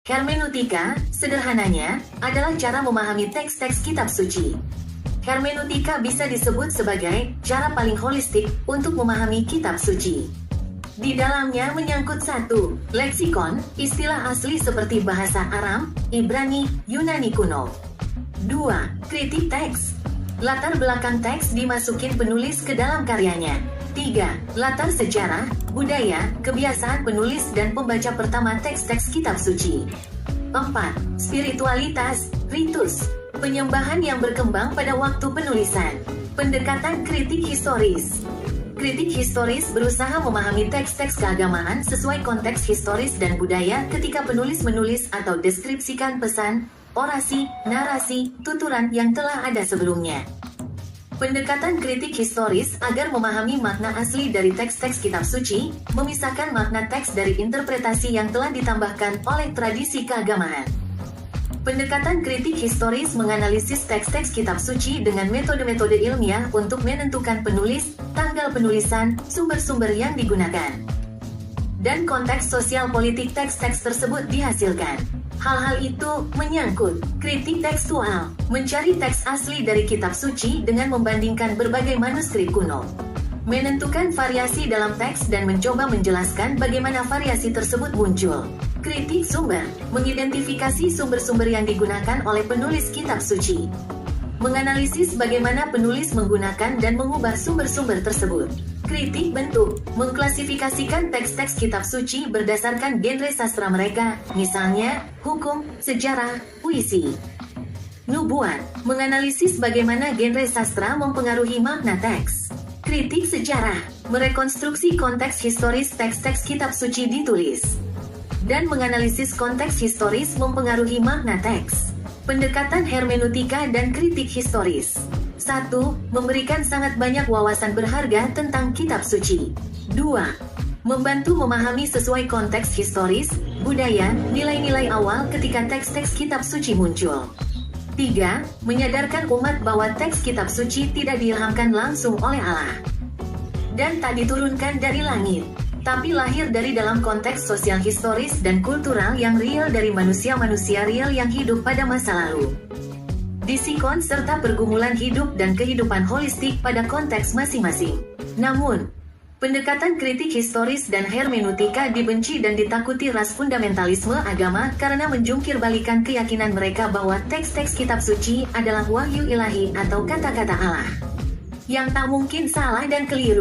Hermeneutika, sederhananya, adalah cara memahami teks-teks kitab suci. Hermeneutika bisa disebut sebagai cara paling holistik untuk memahami kitab suci. Di dalamnya menyangkut 1. Leksikon, istilah asli seperti bahasa Aram, Ibrani, Yunani kuno. 2. Kritik teks. Latar belakang teks dimasukin penulis ke dalam karyanya. 3. Latar sejarah, budaya, kebiasaan penulis dan pembaca pertama teks-teks kitab suci. 4. Spiritualitas, ritus, penyembahan yang berkembang pada waktu penulisan. Pendekatan kritik historis. Kritik historis berusaha memahami teks-teks keagamaan sesuai konteks historis dan budaya ketika penulis menulis atau deskripsikan pesan, orasi, narasi, tuturan yang telah ada sebelumnya. Pendekatan kritik historis agar memahami makna asli dari teks-teks kitab suci, memisahkan makna teks dari interpretasi yang telah ditambahkan oleh tradisi keagamaan. Pendekatan kritik historis menganalisis teks-teks kitab suci dengan metode-metode ilmiah untuk menentukan penulis, tanggal penulisan, sumber-sumber yang digunakan, dan konteks sosial politik teks-teks tersebut dihasilkan. Hal-hal itu menyangkut kritik tekstual, mencari teks asli dari kitab suci dengan membandingkan berbagai manuskrip kuno, menentukan variasi dalam teks dan mencoba menjelaskan bagaimana variasi tersebut muncul. Kritik sumber, mengidentifikasi sumber-sumber yang digunakan oleh penulis kitab suci, menganalisis bagaimana penulis menggunakan dan mengubah sumber-sumber tersebut. Kritik bentuk, mengklasifikasikan teks-teks kitab suci berdasarkan genre sastra mereka, misalnya, hukum, sejarah, puisi. Nubuat, menganalisis bagaimana genre sastra mempengaruhi makna teks. Kritik sejarah, merekonstruksi konteks historis teks-teks kitab suci ditulis, dan menganalisis konteks historis mempengaruhi makna teks. Pendekatan hermeneutika dan kritik historis. 1. Memberikan sangat banyak wawasan berharga tentang kitab suci. 2. Membantu memahami sesuai konteks historis, budaya, nilai-nilai awal ketika teks-teks kitab suci muncul. 3. Menyadarkan umat bahwa teks kitab suci tidak diilhamkan langsung oleh Allah dan tak diturunkan dari langit, tapi lahir dari dalam konteks sosial historis dan kultural yang real dari manusia-manusia real yang hidup pada masa lalu. Disikon serta pergumulan hidup dan kehidupan holistik pada konteks masing-masing. Namun, pendekatan kritik historis dan hermeneutika dibenci dan ditakuti ras fundamentalisme agama karena menjungkir balikan keyakinan mereka bahwa teks-teks kitab suci adalah wahyu ilahi atau kata-kata Allah, yang tak mungkin salah dan keliru.